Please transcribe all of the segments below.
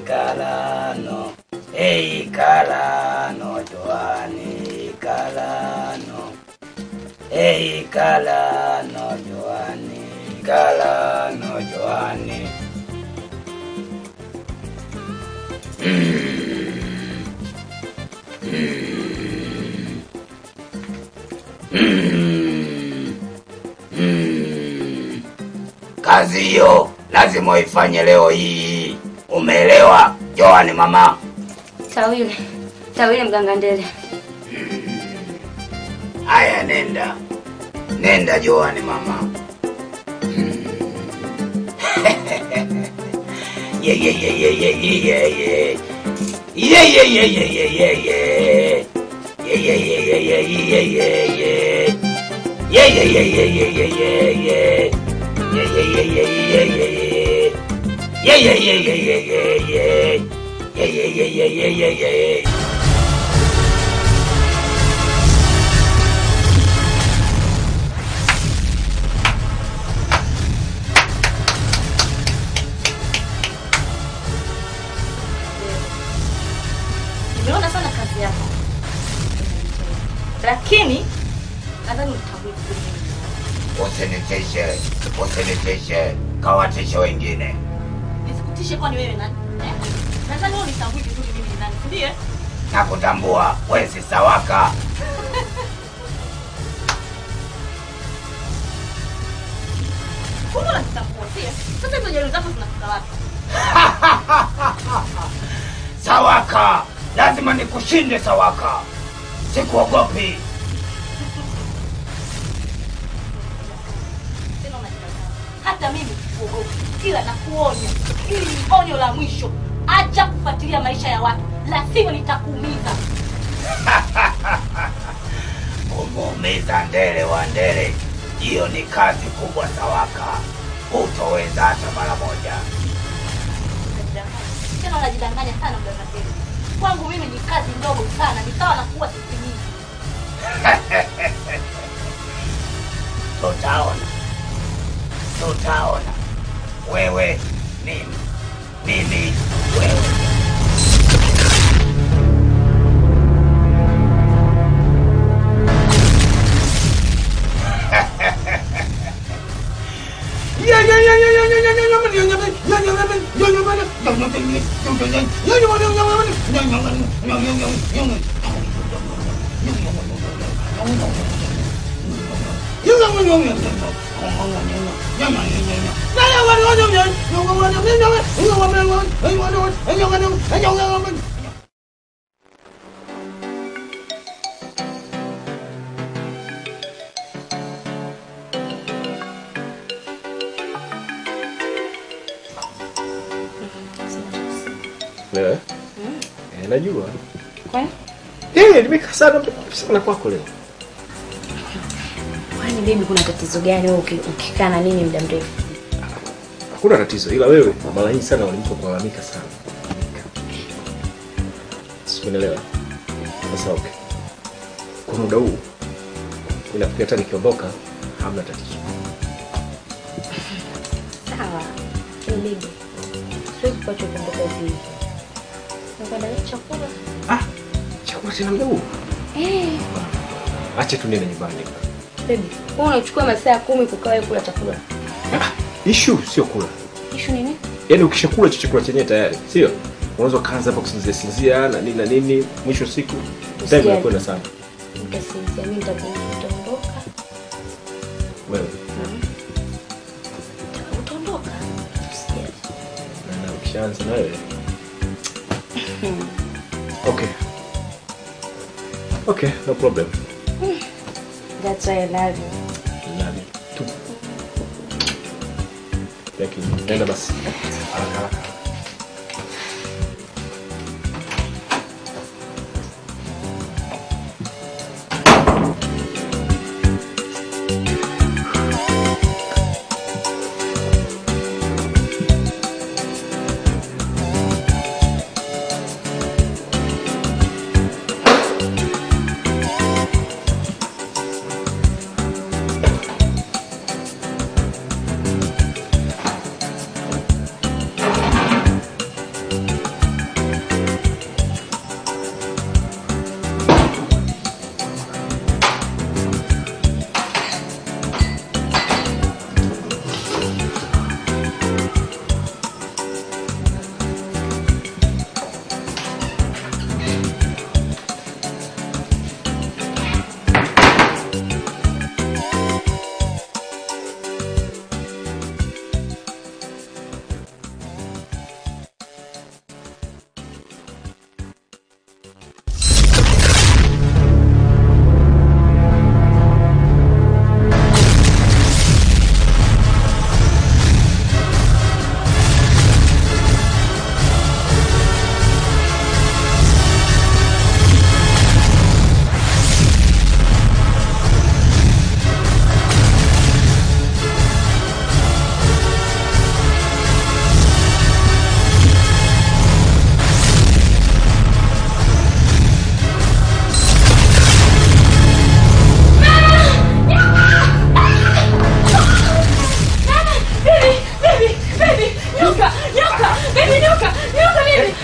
Kalano. Hey Kalano Joani Kalano. Hey Kalano Joani Kalano Joani. Kazi hiyo lazima uifanye leo hii. Umeelewa Joani mama? Tawile mganga Ndele. Haya nenda. Nenda Joani mama. Yeah. Nimeona sana kazi yako. Lakini nadhani utaweza. Usiniteshe. Kawatisha wengine. Nisikutishe kwani wewe nani? Nadhani wewe unitambui vizuri mimi ni nani, ndiye? Nakutambua, wewe si Sawaka. Kumbe unatambua, sio? Sasa hizo jeri zako zinafika wapi? Sawaka, lazima nikushinde Sawaka. Sikuogopi. Hata mimi sikuogopi. Ila nakuonya, hili ni onyo la mwisho. Acha kufuatilia maisha ya watu, la sivyo nitakuumiza. Kumuumiza Ndele wa Ndele, hiyo ni kazi kubwa Sawaka. Utoweza hata mara moja. Tena unajidanganya sana mganga Ndele. Kwangu mimi ni kazi ndogo sana, ni sawa na kuwa sisi nyingi. Tutaona. Wewe mimi wewe. Leo? Najua. Kwa? Nimekaa sana kwako leo. Kwani baby kuna tatizo gani wewe ukikaa na nini muda mrefu? Hakuna tatizo, ila wewe mara nyingi sana unanipa kulalamika sana. Sielewi. Sasa okay. Kwa muda huu inafikia hata nikiondoka hamna tatizo. Sawa. Baby. Siwezi kuacha kuondoka hivi. Unataka chakula? Chakula tena muda huu? Acha tu nene nyumbani. Baby, wewe unachukua masaa 10 kukaa kula chakula. Issue sio kula. Issue nini? Yaani ukishakula chakula chenyewe tayari, sio? Unaweza kaanza hapa kusinzia na nini mwisho siku time inakwenda sana. Nitasinzia mimi nitaondoka. Wewe. Utaondoka. Na ukishaanza na wewe. Okay, no problem. That's why I love you. Love you too. Thank you. Nenda basi. Haraka.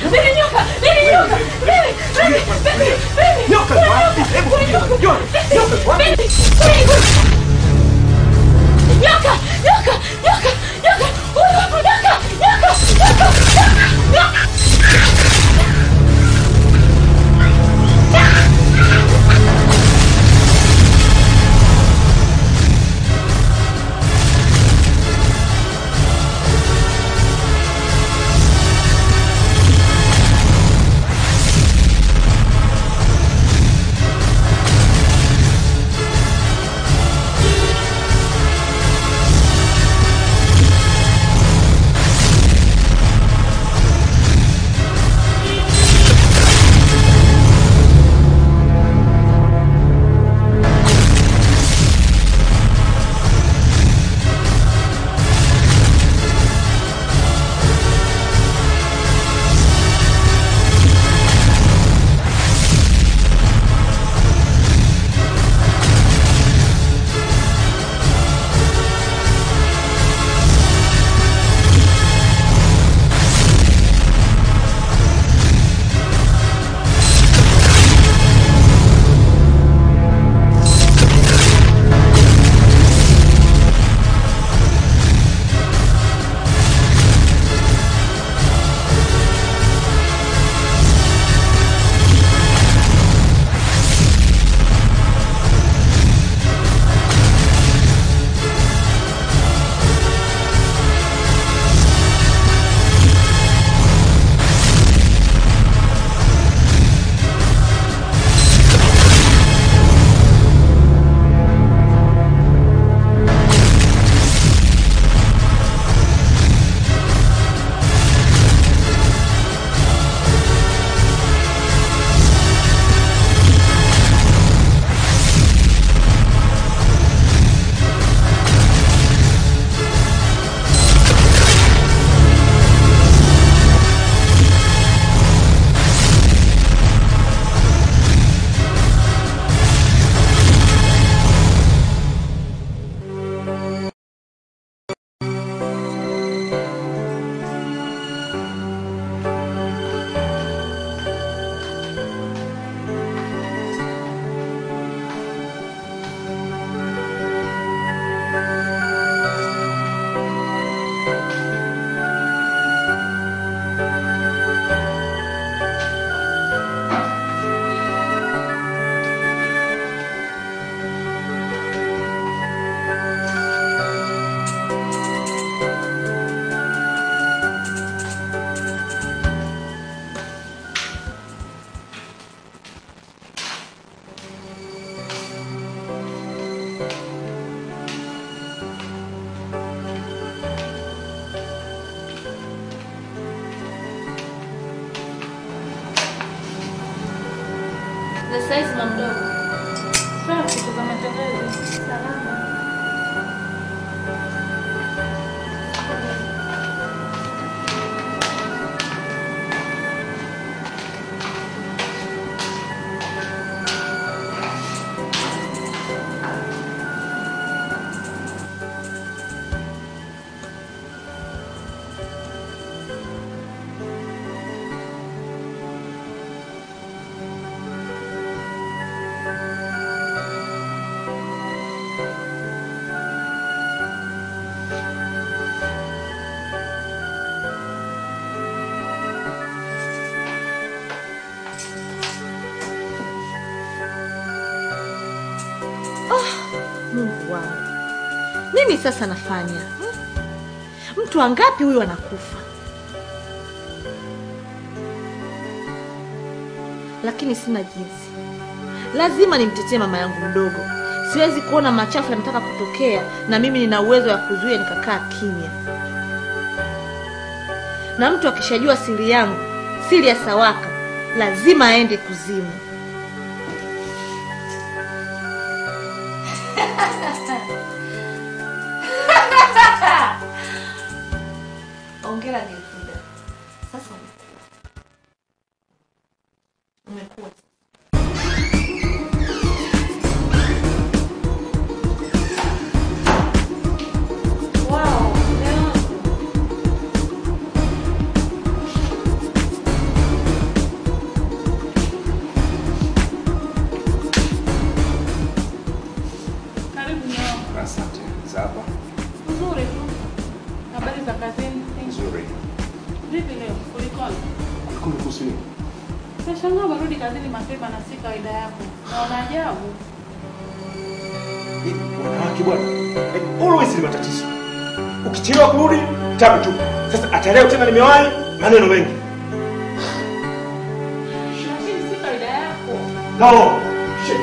Mimi nyoka. Nyoka wapi? Hebu kuja. Nyoka wapi? Nyoka. The size na mdogo. Safi kwa matangazo. Salama. Mungu wangu. Nini sasa nafanya? Mtu wangapi huyu anakufa? Lakini sina jinsi. Lazima nimtetee mama yangu mdogo. Siwezi kuona machafu yanataka kutokea na mimi nina uwezo wa kuzuia nikakaa kimya. Na mtu akishajua siri yangu, siri ya Sawaka, lazima aende kuzimu. Ongera Nilfuda. Sasa umekuwa. Wow, kuhusu nini? Nashangaa umerudi kazini mapema na si kawaida yako. Naona ajabu. Wanawake bwana, always ni matatizo. Ukichelewa kurudi, tabu tu. Sasa ataleo tena nimewahi, maneno mengi. Lakini si kawaida yako. No. Shit.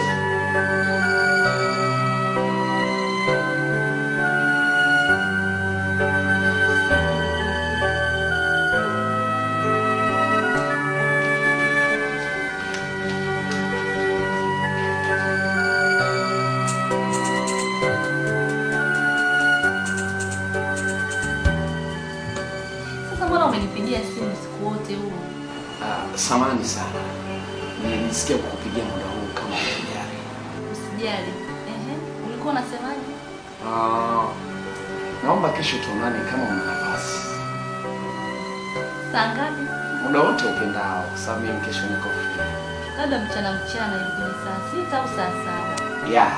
Umenipigia simu siku wote huo. Samahani sana. Nilisikia kukupigia muda huu kama unajali. Usijali. Ulikuwa unasemaje? Naomba kesho tuonane kama una nafasi. Saa ngapi? Muda wote upendao, sababu mimi kesho niko free. Labda mchana hivi kwenye saa 6 au saa 7. Yeah,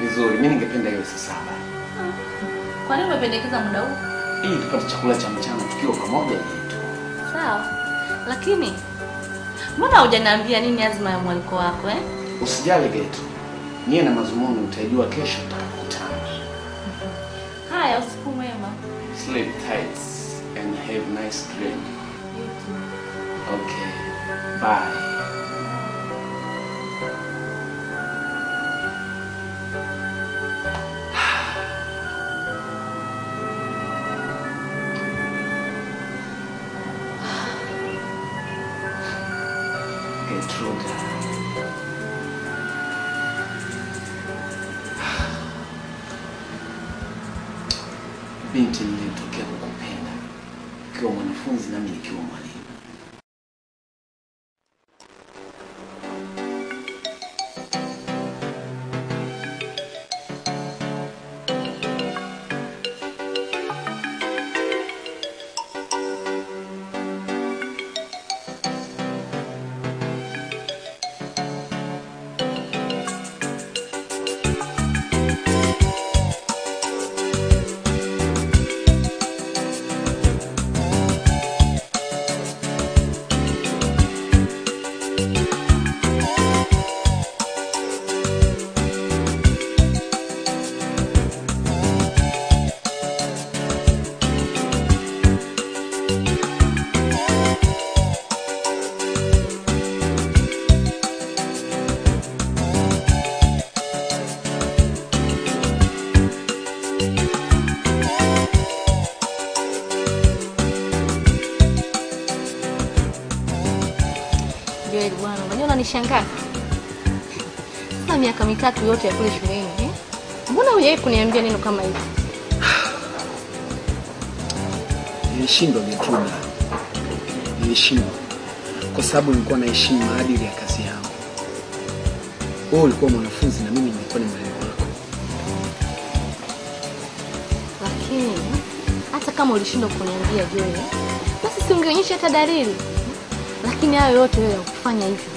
vizuri. Mimi ningependa iwe saa 7. Kwa nini umependekeza muda huu? Ili tupate chakula cha mchana tukiwa pamoja yetu. Sawa. Lakini mbona hujaniambia nini azma ya mwaliko wako Usijali Getu. Nia na mazumuni utajua kesho tutakutana. Haya, usiku mwema. Sleep tight and have nice dream. You too. Okay. Bye. Binti nilitokea kukupenda ukiwa mwanafunzi nami nikiwa mwalimu. Unanishangaa. Sasa miaka mitatu yote ya kule shuleni, mbona hujawahi kuniambia neno kama hili? Nilishindwa Gertrude. Nilishindwa kwa sababu nilikuwa naheshimu maadili ya kazi yangu. Wewe ulikuwa mwanafunzi na mimi nilikuwa ni mwalimu wako. Lakini hata kama ulishindwa kuniambia Joy, basi si ungeonyesha hata dalili. Lakini hayo yote wewe hukufanya hivyo.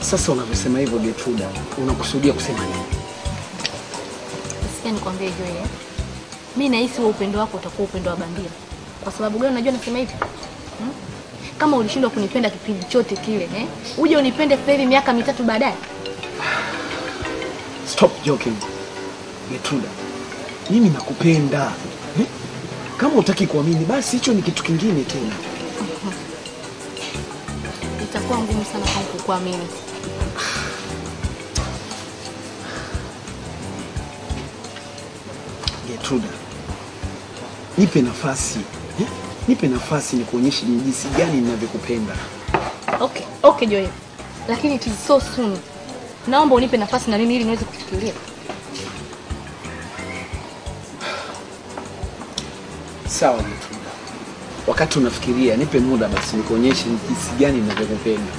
Sasa unavyosema hivyo Gertrude, unakusudia kusema nini? Sikia nikwambie Joy. Mimi nahisi wewe upendo wako utakuwa upendo wa bandia. Kwa sababu gani unajua nasema hivi? Kama ulishindwa kunipenda kipindi chote kile, uje unipende sasa hivi miaka mitatu baadaye? Stop joking. Gertrude, mimi nakupenda. Kama hutaki kuamini basi hicho ni kitu kingine tena. Itakuwa ngumu sana kwangu kukuamini. Gertrude, nipe nafasi. Nipe nafasi nikuonyeshe ni jinsi gani ninavyokupenda. Okay Joel. Lakini it is so soon. Naomba unipe nafasi na mimi ili niweze kufikiria. Sawa Gertrude. Wakati unafikiria, nipe muda basi nikuonyeshe ni jinsi gani ninavyokupenda.